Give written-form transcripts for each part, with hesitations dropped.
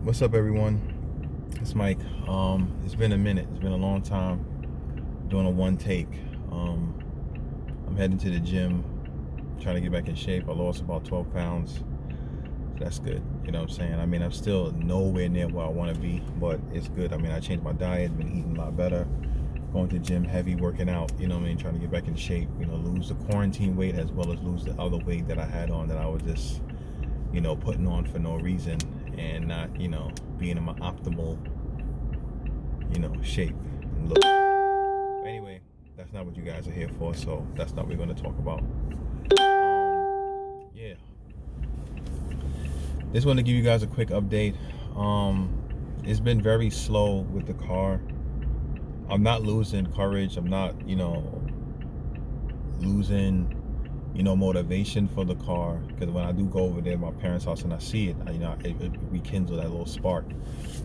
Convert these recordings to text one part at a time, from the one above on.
What's up, everyone? It's Mike. It's been a minute. It's been a long time doing a one take. I'm heading to the gym, trying to get back in shape. I lost about 12 pounds. So that's good. You know what I'm saying? I mean, I'm still nowhere near where I want to be, but it's good. I mean, I changed my diet, been eating a lot better, going to the gym heavy, working out, you know what I mean? Trying to get back in shape, lose the quarantine weight as well as lose the other weight that I had on that I was just, putting on for no reason and not, being in my optimal, shape and look. But anyway, that's not what you guys are here for, so that's not what we're going to talk about. Yeah. Just want to give you guys a quick update. It's been very slow with the car. I'm not losing courage. I'm not, losing, motivation for the car. Because when I do go over there to my parents' house and I see it, it rekindles that little spark.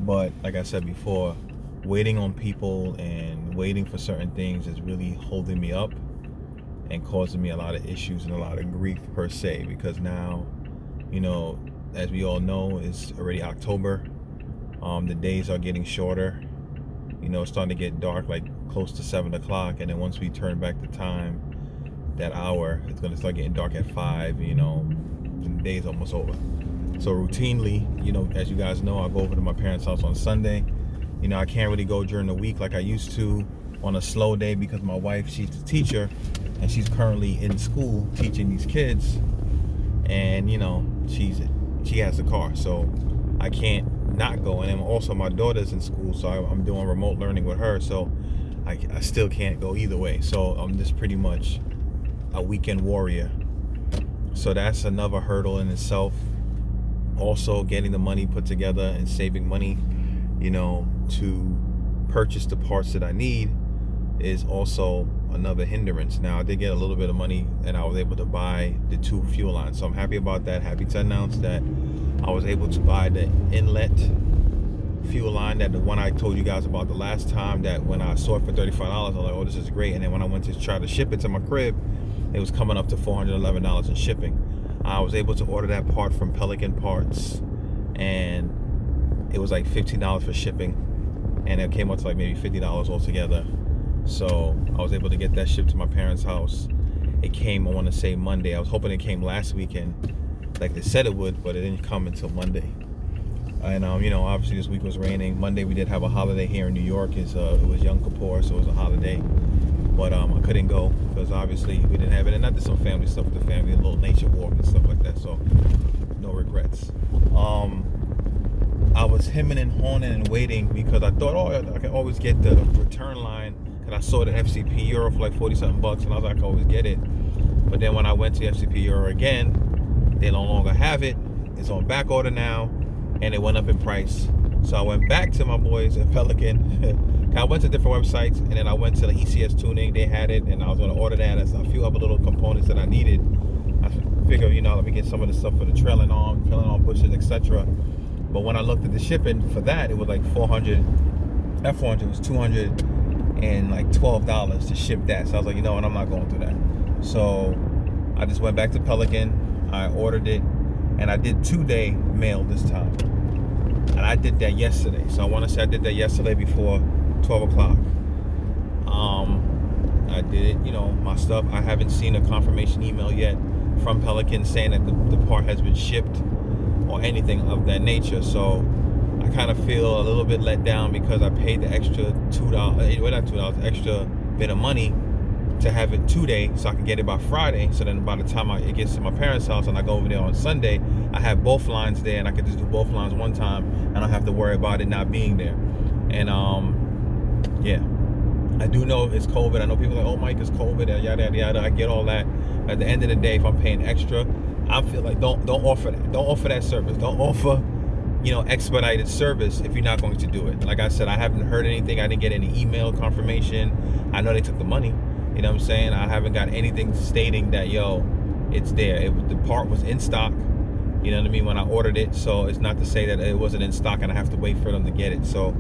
But like I said before, waiting on people and waiting for certain things is really holding me up and causing me a lot of issues and a lot of grief per se. Because now, as we all know, it's already October. The days are getting shorter. It's starting to get dark, like close to 7 o'clock, and then once we turn back the time, that hour, it's gonna start getting dark at 5. And the day's almost over. So routinely, as you guys know, I go over to my parents' house on Sunday. I can't really go during the week like I used to on a slow day because my wife, she's a teacher, and she's currently in school teaching these kids, and she has a car, so I can't not go. And then also my daughter's in school, so I'm doing remote learning with her, so I still can't go either way. So I'm just pretty much a weekend warrior. So that's another hurdle in itself. Also getting the money put together and saving money, to purchase the parts that I need is also another hindrance. Now I did get a little bit of money and I was able to buy the 2 fuel lines, so I'm happy about that. Happy to announce that I was able to buy the inlet fuel line, that the one I told you guys about the last time, that when I saw it for $35, I was like, oh, this is great. And then when I went to try to ship it to my crib, it was coming up to $411 in shipping. I was able to order that part from Pelican Parts, and it was like $15 for shipping, and it came up to like maybe $50 altogether. So I was able to get that shipped to my parents' house. It came, I want to say, Monday. I was hoping it came last weekend like they said it would, but it didn't come until Monday. And obviously this week was raining. Monday we did have a holiday here in New York. It was Yom Kippur, so it was a holiday. But I couldn't go because obviously we didn't have it. And I did some family stuff with the family, a little nature walk and stuff like that. So no regrets. I was hemming and hawing and waiting because I thought, I can always get the return line. Because I saw the FCP Euro for like 40-something bucks, and I was like, I can always get it. But then when I went to FCP Euro again, they no longer have it. It's on back order now, and it went up in price. So I went back to my boys at Pelican. I went to different websites, and then I went to the ECS Tuning. They had it, and I was going to order that as a few other little components that I needed. I figured, let me get some of the stuff for the trailing arm bushes, etc. But when I looked at the shipping for that, it was like 400. That 400 was $212 to ship that. So I was like, and I'm not going through that. So I just went back to Pelican. I ordered it, and I did 2-day mail this time. And I did that yesterday. So I want to say I did that yesterday before 12 o'clock. I did it, my stuff. I haven't seen a confirmation email yet from Pelican saying that the part has been shipped or anything of that nature. So I kind of feel a little bit let down because I paid the extra extra bit of money to have it 2-day so I can get it by Friday. So then by the time it gets to my parents' house and I go over there on Sunday, I have both lines there and I can just do both lines one time and I don't have to worry about it not being there. And yeah, I do know it's COVID. I know people are like, oh, Mike, it's COVID, yada yada yada. I get all that. At the end of the day, if I'm paying extra, I feel like don't offer that. Don't offer that service. Don't offer expedited service if you're not going to do it. Like I said, I haven't heard anything. I didn't get any email confirmation. I know they took the money. You know what I'm saying? I haven't got anything stating that, it's there. The part was in stock. You know what I mean? When I ordered it. So it's not to say that it wasn't in stock and I have to wait for them to get it. So,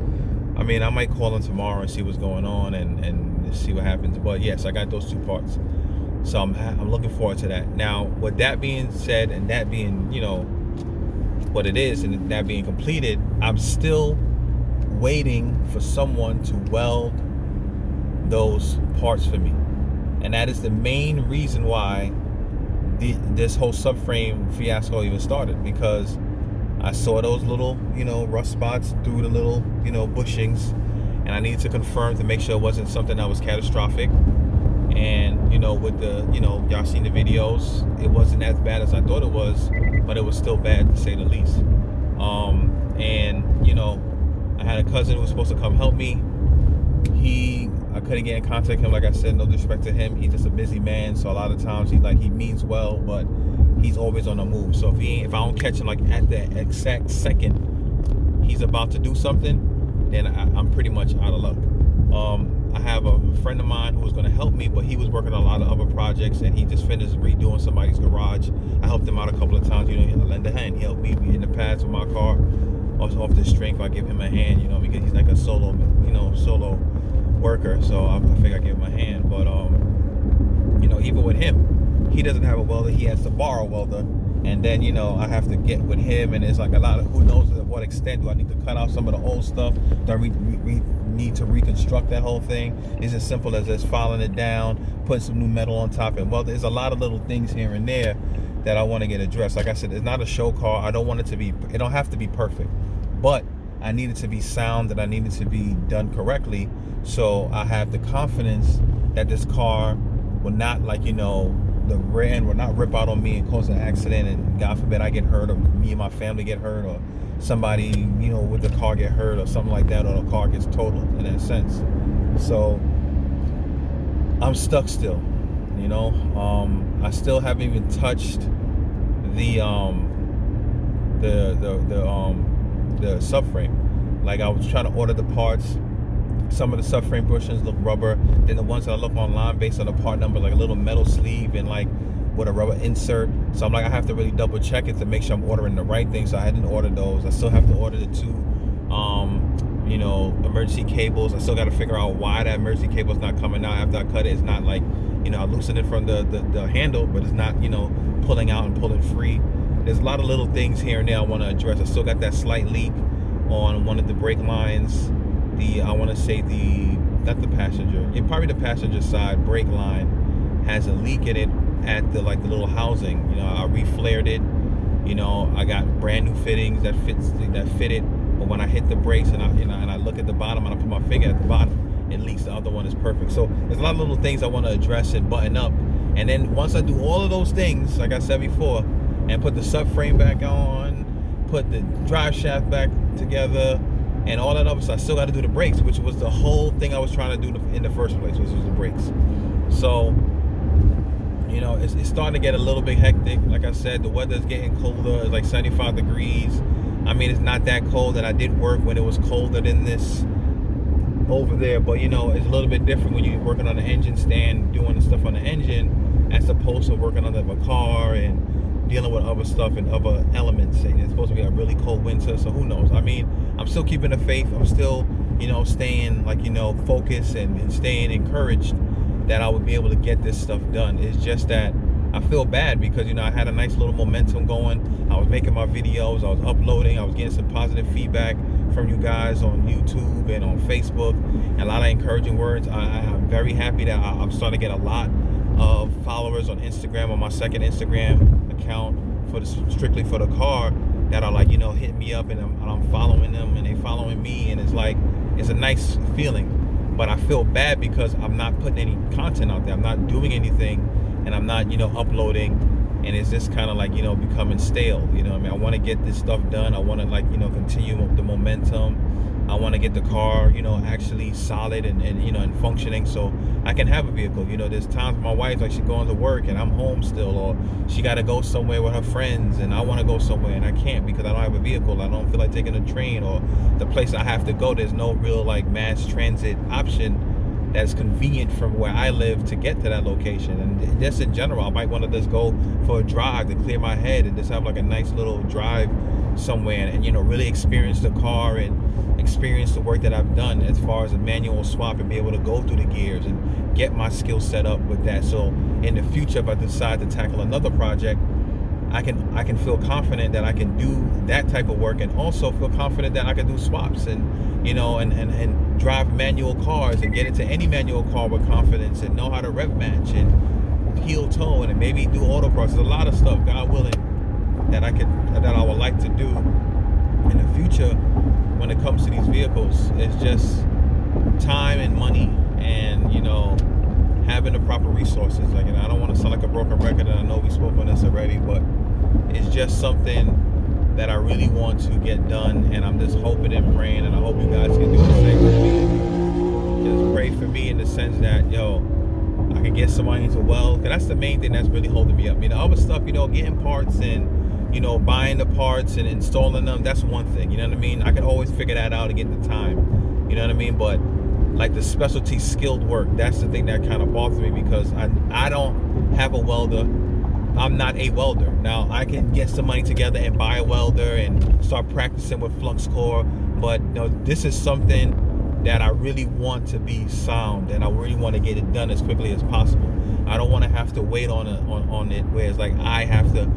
I might call them tomorrow and see what's going on and see what happens. But yes, I got those 2 parts. So I'm looking forward to that. Now, with that being said and that being, what it is, and that being completed, I'm still waiting for someone to weld those parts for me. And that is the main reason why this whole subframe fiasco even started, because I saw those little, rust spots through the little, bushings, and I needed to confirm to make sure it wasn't something that was catastrophic. And, with the, y'all seen the videos, it wasn't as bad as I thought it was, but it was still bad to say the least. And, I had a cousin who was supposed to come help me. I couldn't get in contact with him. Like I said, no disrespect to him, he's just a busy man. So a lot of times he means well, but he's always on the move. So if I don't catch him like at the exact second he's about to do something, then I'm pretty much out of luck. I have a friend of mine who was going to help me, but he was working on a lot of other projects, and he just finished redoing somebody's garage. I helped him out a couple of times. I lend a hand. He helped me in the past with my car. Also off the strength, I give him a hand. Because he's like a solo worker. So I figure I give him a hand. But even with him, he doesn't have a welder. He has to borrow a welder, and then I have to get with him, and it's like a lot of, who knows to what extent do I need to cut out some of the old stuff? Do I need to reconstruct that whole thing? It's as simple as just filing it down, putting some new metal on top, and there's a lot of little things here and there that I want to get addressed. Like I said, it's not a show car. I don't want it to be. It don't have to be perfect, but I need it to be sound, and I need it to be done correctly, so I have the confidence that this car will not, the rear end will not rip out on me and cause an accident, and God forbid I get hurt, or me and my family get hurt, or somebody with the car get hurt, or something like that, or the car gets totaled in that sense. So I'm stuck still. I still haven't even touched the subframe. Like, I was trying to order the parts. Some of the subframe bushings look rubber. Then the ones that I look online based on the part number, like a little metal sleeve and with a rubber insert. So I'm like, I have to really double check it to make sure I'm ordering the right thing. So I didn't order those. I still have to order the two emergency cables. I still got to figure out why that emergency cable is not coming out after I cut it. It's not like, I loosened it from the handle, but it's not, pulling out and pulling free. There's a lot of little things here and there I want to address. I still got that slight leak on one of the brake lines. I want to say not the passenger, probably the passenger side brake line has a leak in it at the little housing. I reflared it. I got brand new fittings that fit it. But when I hit the brakes and I look at the bottom and I put my finger at the bottom, it leaks. The other one is perfect. So there's a lot of little things I want to address and button up. And then once I do all of those things, like I said before, and put the subframe back on, put the drive shaft back together, and all that other stuff, I still got to do the brakes, which was the whole thing I was trying to do in the first place, which was the brakes. So, it's starting to get a little bit hectic. Like I said, the weather's getting colder. It's like 75 degrees. I mean, it's not that cold, and I did work when it was colder than this over there, but it's a little bit different when you're working on the engine stand, doing the stuff on the engine, as opposed to working on the car and dealing with other stuff and other elements. And it's supposed to be a really cold winter, so who knows? I mean, I'm still keeping the faith. I'm still, staying focused and staying encouraged that I would be able to get this stuff done. It's just that I feel bad because, I had a nice little momentum going. I was making my videos, I was uploading, I was getting some positive feedback from you guys on YouTube and on Facebook, and a lot of encouraging words. I'm very happy that I'm starting to get a lot of followers on Instagram, on my second Instagram account strictly for the car, that are hitting me up, and I'm following them and they following me, and it's a nice feeling. But I feel bad because I'm not putting any content out there. I'm not doing anything, and I'm not uploading, and it's just kind of becoming stale. I want to get this stuff done. I want to continue the momentum. I want to get the car actually solid and functioning, so I can have a vehicle. There's times my wife, she going to work and I'm home still, or she got to go somewhere with her friends and I want to go somewhere and I can't because I don't have a vehicle. I don't feel like taking a train, or the place I have to go, there's no real mass transit option that's convenient from where I live to get to that location. And just in general, I might want to just go for a drive to clear my head and just have a nice little drive somewhere, and really experience the car and experience the work that I've done as far as a manual swap, and be able to go through the gears and get my skill set up with that. So in the future, if I decide to tackle another project, I can feel confident that I can do that type of work, and also feel confident that I can do swaps, and and drive manual cars and get into any manual car with confidence, and know how to rev match and heel toe, and maybe do autocross. There's a lot of stuff, God willing, that I would like to do in the future when it comes to these vehicles. It's just time and money, and having the proper resources. Like, and I don't want to sound like a broken record, and I know we spoke on this already, but it's just something that I really want to get done, and I'm just hoping and praying, and I hope you guys can do the same for me. Just pray for me in the sense that, I can get somebody to weld, because that's the main thing that's really holding me up. The other stuff, getting parts and, buying the parts and installing them, that's one thing, you know what I mean? I can always figure that out and get the time, you know what I mean? But like the specialty skilled work, that's the thing that kind of bothers me, because I don't have a welder. I'm not a welder. Now, I can get some money together and buy a welder and start practicing with flux core, but this is something that I really want to be sound, and I really want to get it done as quickly as possible. I don't want to have to wait on it where it's like I have to,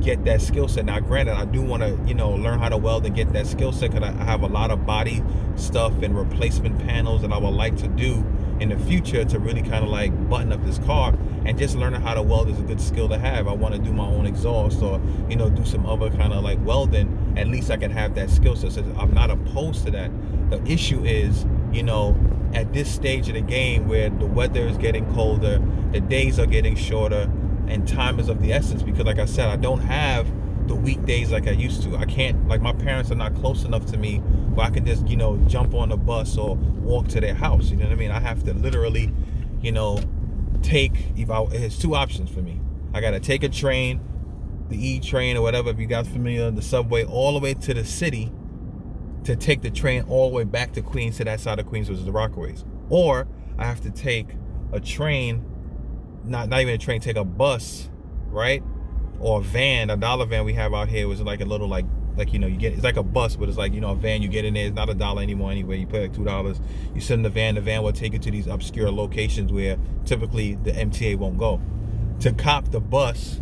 get that skill set. Now, granted, I do want to, learn how to weld and get that skill set, because I have a lot of body stuff and replacement panels that I would like to do in the future to really kind of like button up this car. And just learning how to weld is a good skill to have. I want to do my own exhaust, or do some other kind of like welding. At least I can have that skill set. So I'm not opposed to that. The issue is, at this stage of the game where the weather is getting colder, the days are getting shorter, and time is of the essence, because like I said, I don't have the weekdays like I used to. I can't, like, my parents are not close enough to me where I can just, jump on a bus or walk to their house. You know what I mean? I have to literally, it's two options for me. I got to take a train, the E train or whatever, if you guys familiar, the subway, all the way to the city, to take the train all the way back to Queens, to that side of Queens, which is the Rockaways. Or I have to take a train, not even a train, take a bus, right? Or a van, a dollar van we have out here, was like a little like you get, it's like a bus, but it's like, a van. You get in there, it's not a dollar anymore anyway. You pay like $2. You sit in the van will take you to these obscure locations where typically the MTA won't go. To cop the bus,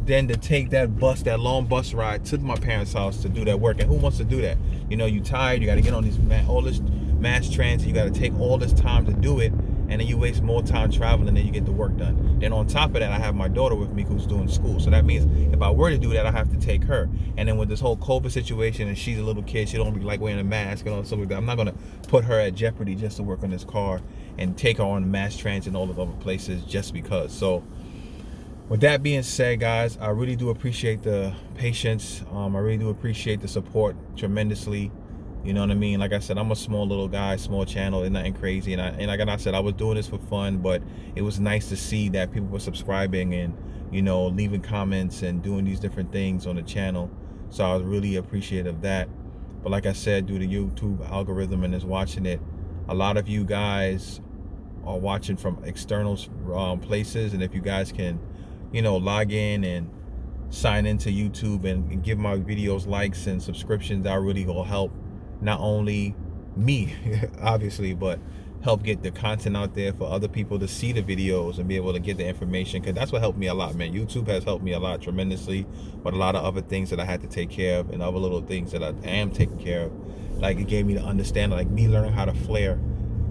then to take that long bus ride to my parents' house to do that work. And who wants to do that? You tired, you got to get on all this mass transit, you got to take all this time to do it, and then you waste more time traveling than you get the work done. Then on top of that, I have my daughter with me who's doing school. So that means if I were to do that, I have to take her. And then with this whole COVID situation, and she's a little kid, she don't be like wearing a mask and all stuff like that. I'm not gonna put her at jeopardy just to work on this car and take her on mass transit and all of other places just because. So with that being said, guys, I really do appreciate the patience. I really do appreciate the support tremendously. You know what I mean? Like I said, I'm a small little guy, small channel, and nothing crazy. And like I said, I was doing this for fun, but it was nice to see that people were subscribing and, leaving comments and doing these different things on the channel. So I was really appreciative of that. But like I said, due to YouTube algorithm and is watching it, a lot of you guys are watching from external places. And if you guys can, log in and sign into YouTube and give my videos likes and subscriptions, that really will help not only me obviously, but help get the content out there for other people to see the videos and be able to get the information, because that's what helped me a lot, man. YouTube has helped me a lot tremendously, but a lot of other things that I had to take care of and other little things that I am taking care of, like it gave me to understand, like me learning how to flare,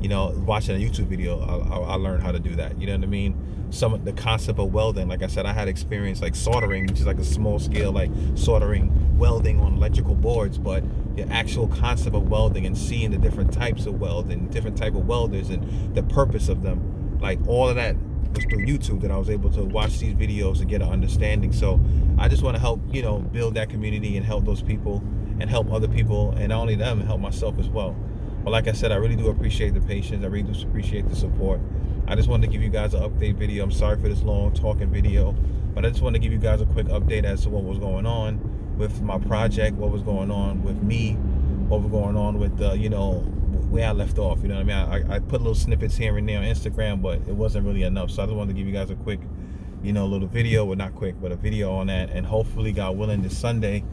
watching a YouTube video, I learned how to do that. You know what I mean? Some of the concept of welding, like I said, I had experience like soldering, which is like a small scale, like soldering, welding on electrical boards, but the actual concept of welding and seeing the different types of welding, different type of welders and the purpose of them, like all of that was through YouTube, that I was able to watch these videos and get an understanding. So I just want to help, build that community and help those people and help other people, and not only them, help myself as well. But like I said, I really do appreciate the patience. I really do appreciate the support. I just wanted to give you guys an update video. I'm sorry for this long talking video, but I just want to give you guys a quick update as to what was going on with my project, what was going on with me, what was going on with where I left off. You know what I mean? I put little snippets here and there on Instagram, but it wasn't really enough. So I just wanted to give you guys a quick, little video. Well, not quick, but a video on that. And hopefully, God willing, this Sunday,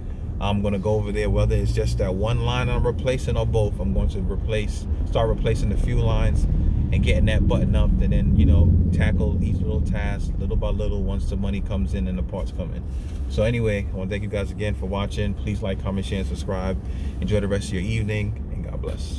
I'm going to go over there, whether it's just that one line I'm replacing or both. I'm going to start replacing the few lines and getting that button up, and then, you know, tackle each little task little by little once the money comes in and the parts come in. So anyway, I want to thank you guys again for watching. Please like, comment, share, and subscribe. Enjoy the rest of your evening, and God bless.